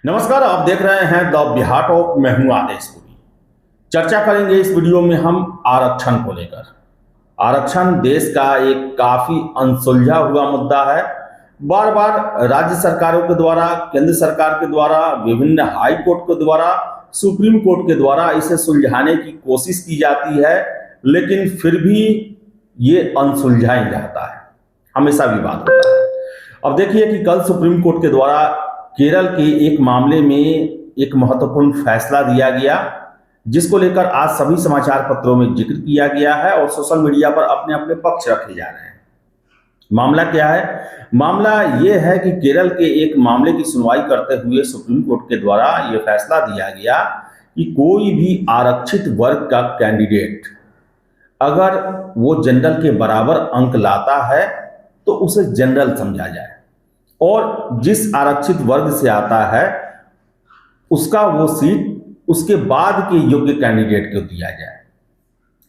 नमस्कार, आप देख रहे हैं द बिहार टॉप। मैं हूं आदेशपुरी। चर्चा करेंगे इस वीडियो में हम आरक्षण को लेकर। आरक्षण देश का एक काफी अनसुलझा हुआ मुद्दा है। बार बार राज्य सरकारों के द्वारा, केंद्र सरकार के द्वारा, विभिन्न हाई कोर्ट के द्वारा, सुप्रीम कोर्ट के द्वारा इसे सुलझाने की कोशिश की जाती है, लेकिन फिर भी ये अनसुलझा ही रहता है, हमेशा विवाद होता है। अब देखिए कि कल सुप्रीम कोर्ट के द्वारा केरल के एक मामले में एक महत्वपूर्ण फैसला दिया गया, जिसको लेकर आज सभी समाचार पत्रों में जिक्र किया गया है और सोशल मीडिया पर अपने अपने पक्ष रखे जा रहे हैं। मामला क्या है? मामला यह है कि केरल के एक मामले की सुनवाई करते हुए सुप्रीम कोर्ट के द्वारा यह फैसला दिया गया कि कोई भी आरक्षित वर्ग का कैंडिडेट अगर वो जनरल के बराबर अंक लाता है तो उसे जनरल समझा जाए, और जिस आरक्षित वर्ग से आता है उसका वो सीट उसके बाद के योग्य कैंडिडेट को दिया जाए।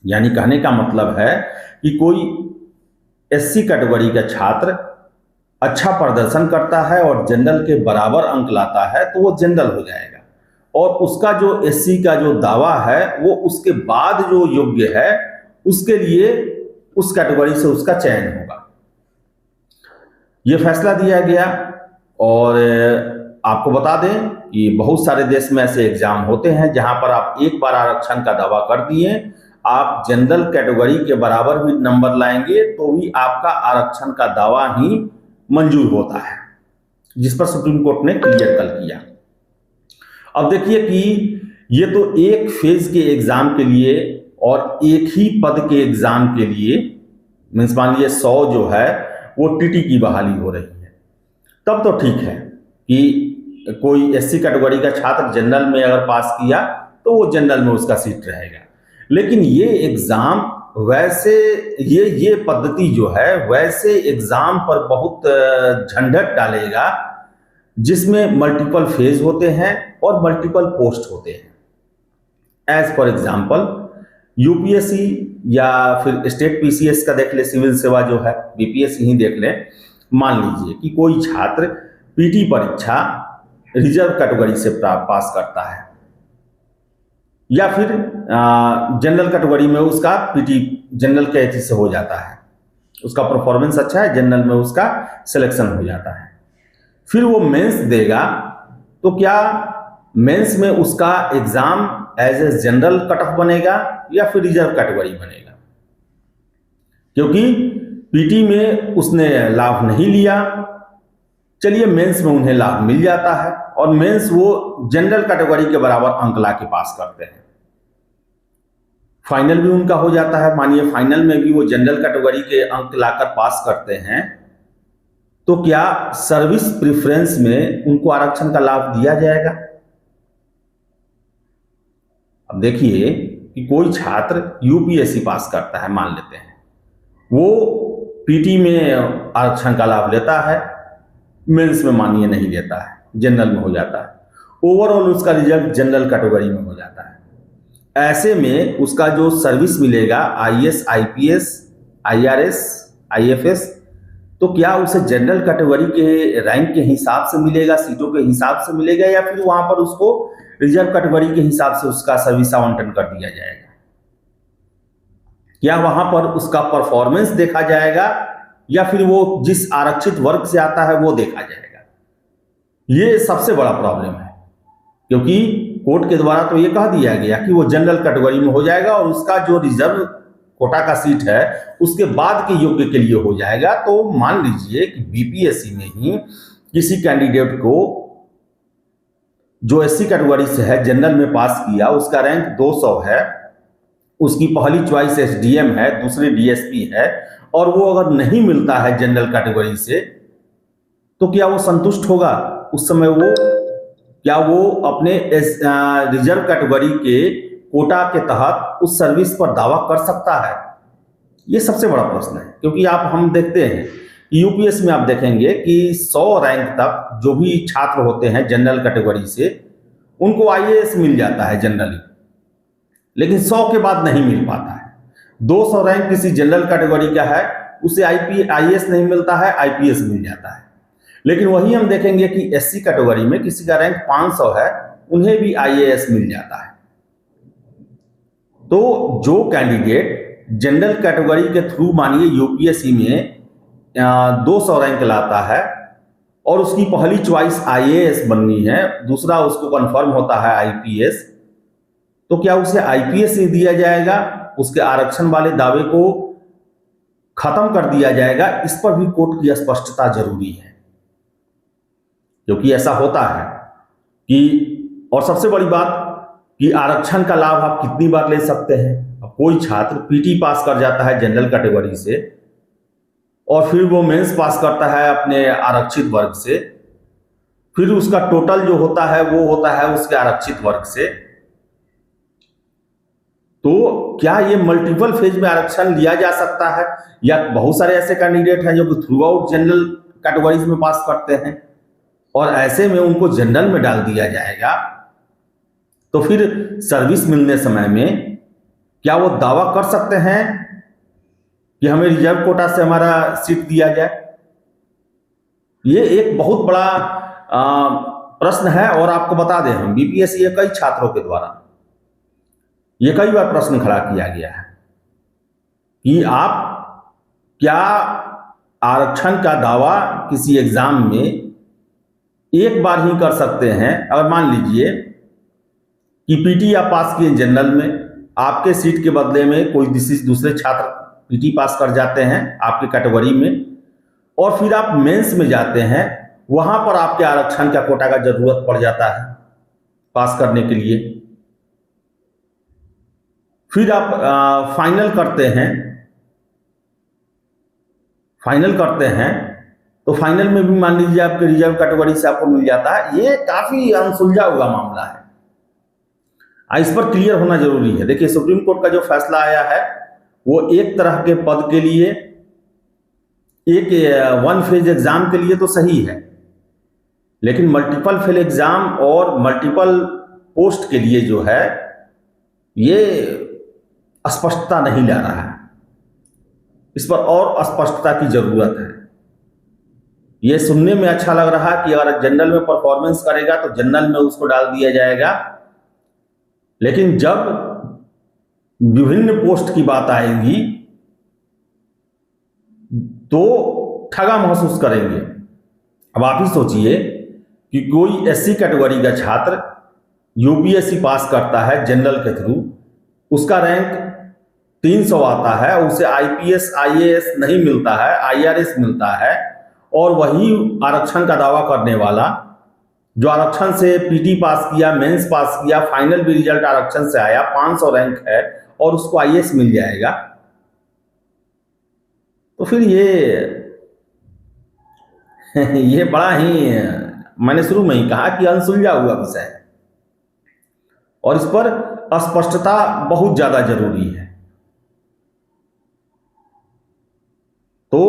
यानी कहने का मतलब है कि कोई एससी कैटेगरी का छात्र अच्छा प्रदर्शन करता है और जनरल के बराबर अंक लाता है तो वो जनरल हो जाएगा, और उसका जो एससी का जो दावा है वो उसके बाद जो योग्य है उसके लिए उस कैटेगरी से उसका चयन होगा। ये फैसला दिया गया। और आपको बता दें कि बहुत सारे देश में ऐसे एग्जाम होते हैं जहां पर आप एक बार आरक्षण का दावा कर दिए, आप जनरल कैटेगरी के बराबर भी नंबर लाएंगे तो भी आपका आरक्षण का दावा ही मंजूर होता है, जिस पर सुप्रीम कोर्ट ने क्लियर कल किया। अब देखिए कि ये तो एक फेज के एग्जाम के लिए और एक ही पद के एग्जाम के लिए, मीन्स मान लीजिए 100 जो है वो टीटी की बहाली हो रही है, तब तो ठीक है कि कोई एससी कैटेगरी का छात्र जनरल में अगर पास किया तो वो जनरल में उसका सीट रहेगा। लेकिन ये एग्जाम वैसे ये पद्धति जो है वैसे एग्जाम पर बहुत झंझट डालेगा, जिसमें मल्टीपल फेज होते हैं और मल्टीपल पोस्ट होते हैं। एज फॉर एग्जाम्पल यूपीएससी या फिर स्टेट पीसीएस का देख ले, सिविल सेवा जो है बीपीएससी ही देख ले। मान लीजिए कि कोई छात्र पीटी परीक्षा रिजर्व कैटेगरी से पास करता है, या फिर जनरल कैटेगरी में उसका पीटी जनरल के एथी से हो जाता है, उसका परफॉर्मेंस अच्छा है, जनरल में उसका सिलेक्शन हो जाता है। फिर वो मेंस देगा तो क्या मेंस में उसका exam as a general cut off बनेगा या फिर रिजर्व कैटेगरी बनेगा? क्योंकि पीटी में उसने लाभ नहीं लिया, चलिए मेंस में उन्हें लाभ मिल जाता है, और मेंस वो जनरल कैटेगरी के बराबर अंक ला के पास करते हैं। फाइनल भी उनका हो जाता है, मानिए फाइनल में भी वो जनरल कैटेगरी के अंक लाकर पास करते हैं, तो क्या सर्विस प्रेफरेंस में उनको आरक्षण का लाभ दिया जाएगा? अब देखिए कि कोई छात्र यूपीएससी पास करता है, मान लेते हैं, वो पीटी में आरक्षण का लाभ लेता है, मेंस में मानिए नहीं लेता है, जनरल में हो जाता है, ओवरऑल उसका रिजल्ट जनरल कैटेगरी में हो जाता है। ऐसे में उसका जो सर्विस मिलेगा आईएएस, आईपीएस, आईआरएस, आईएफएस, तो क्या उसे जनरल कैटेगरी के रैंक के हिसाब से मिलेगा, सीटों के हिसाब से मिलेगा, या फिर वहां पर उसको रिजर्व कैटेगरी के हिसाब से उसका सर्विस आवंटन कर दिया जाएगा? क्या वहां पर उसका परफॉर्मेंस देखा जाएगा या फिर वो जिस आरक्षित वर्ग से आता है वो देखा जाएगा? ये सबसे बड़ा प्रॉब्लम है, क्योंकि कोर्ट के द्वारा तो ये कह दिया गया कि वो जनरल कैटेगरी में हो जाएगा और उसका जो रिजर्व कोटा का सीट है उसके बाद के योग्य के लिए हो जाएगा। तो मान लीजिए कि बीपीएससी में ही किसी कैंडिडेट को जो एससी कैटेगरी से है जनरल में पास किया, उसका रैंक 200 है, उसकी पहली चॉइस एसडीएम है, दूसरी डीएसपी है, और वो अगर नहीं मिलता है जनरल कैटेगरी से तो क्या वो संतुष्ट होगा? उस समय क्या वो अपने रिजर्व कैटेगरी के कोटा के तहत उस सर्विस पर दावा कर सकता है? ये सबसे बड़ा प्रश्न है, क्योंकि हम देखते हैं यूपीएस में आप देखेंगे कि 100 रैंक तक जो भी छात्र होते हैं जनरल कैटेगरी से उनको आईएएस मिल जाता है जनरली, लेकिन 100 के बाद नहीं मिल पाता है। 200 रैंक किसी जनरल कैटेगरी का है, उसे आईएएस नहीं मिलता है, आईपीएस मिल जाता है। लेकिन वही हम देखेंगे कि एससी कैटेगरी में किसी का रैंक 500 है, उन्हें भी आईएएस मिल जाता है। तो जो कैंडिडेट जनरल कैटेगरी के थ्रू मानिए यूपीएससी में 200 रैंक लाता है और उसकी पहली चॉइस आईएएस बननी है, दूसरा उसको कंफर्म होता है आईपीएस, तो क्या उसे आईपीएस ही दिया जाएगा? उसके आरक्षण वाले दावे को खत्म कर दिया जाएगा? इस पर भी कोर्ट की स्पष्टता जरूरी है, क्योंकि ऐसा होता है कि, और सबसे बड़ी बात कि आरक्षण का लाभ आप कितनी बार ले सकते हैं। अब कोई छात्र पीटी पास कर जाता है जनरल कैटेगरी से और फिर वो मेंस पास करता है अपने आरक्षित वर्ग से, फिर उसका टोटल जो होता है वो होता है उसके आरक्षित वर्ग से। तो क्या ये मल्टीपल फेज में आरक्षण लिया जा सकता है? या बहुत सारे ऐसे कैंडिडेट हैं जो कि थ्रू आउट जनरल कैटेगरीज में पास करते हैं और ऐसे में उनको जनरल में डाल दिया जाएगा, तो फिर सर्विस मिलने समय में क्या वो दावा कर सकते हैं कि हमें रिजर्व कोटा से हमारा सीट दिया जाए? ये एक बहुत बड़ा प्रश्न है। और आपको बता दें, हम बीपीएससी कई छात्रों के द्वारा ये कई बार प्रश्न खड़ा किया गया है कि आप क्या आरक्षण का दावा किसी एग्जाम में एक बार ही कर सकते हैं? अगर मान लीजिए कि पीटी आप पास किए जनरल में, आपके सीट के बदले में कोई दूसरे छात्र पीटी पास कर जाते हैं आपकी कैटेगरी में, और फिर आप मेंस में जाते हैं, वहां पर आपके आरक्षण का कोटा का जरूरत पड़ जाता है पास करने के लिए। फिर आप फाइनल करते हैं तो फाइनल में भी मान लीजिए आपके रिजर्व कैटेगरी से आपको मिल जाता है। ये काफी अनसुलझा हुआ मामला है, इस पर क्लियर होना जरूरी है। देखिए, सुप्रीम कोर्ट का जो फैसला आया है वो एक तरह के पद के लिए, एक वन फेज एग्जाम के लिए तो सही है, लेकिन मल्टीपल फेज एग्जाम और मल्टीपल पोस्ट के लिए जो है ये स्पष्टता नहीं ला रहा है। इस पर और स्पष्टता की जरूरत है। ये सुनने में अच्छा लग रहा है कि अगर जनरल में परफॉर्मेंस करेगा तो जनरल में उसको डाल दिया जाएगा, लेकिन जब विभिन्न पोस्ट की बात आएगी तो ठगा महसूस करेंगे। अब आप ही सोचिए कि कोई एससी कैटेगरी का छात्र यूपीएससी पास करता है जनरल के थ्रू, उसका रैंक 300 आता है, उसे आईपीएस आईएएस नहीं मिलता है, आईआरएस मिलता है, और वही आरक्षण का दावा करने वाला जो आरक्षण से पीटी पास किया, मेंस पास किया, फाइनल भी रिजल्ट आरक्षण से आया, 500 रैंक है और उसको आईएएस मिल जाएगा, तो फिर ये बड़ा ही, मैंने शुरू में ही कहा कि अनसुलझा हुआ विषय है और इस पर स्पष्टता बहुत ज्यादा जरूरी है। तो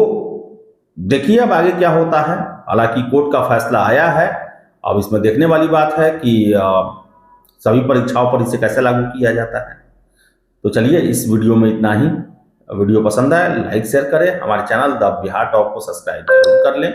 देखिए अब आगे क्या होता है। हालांकि कोर्ट का फैसला आया है, अब इसमें देखने वाली बात है कि सभी परीक्षाओं पर इसे कैसे लागू किया जाता है। तो चलिए, इस वीडियो में इतना ही। वीडियो पसंद आए लाइक शेयर करें, हमारे चैनल द बिहार टॉप को सब्सक्राइब जरूर कर लें।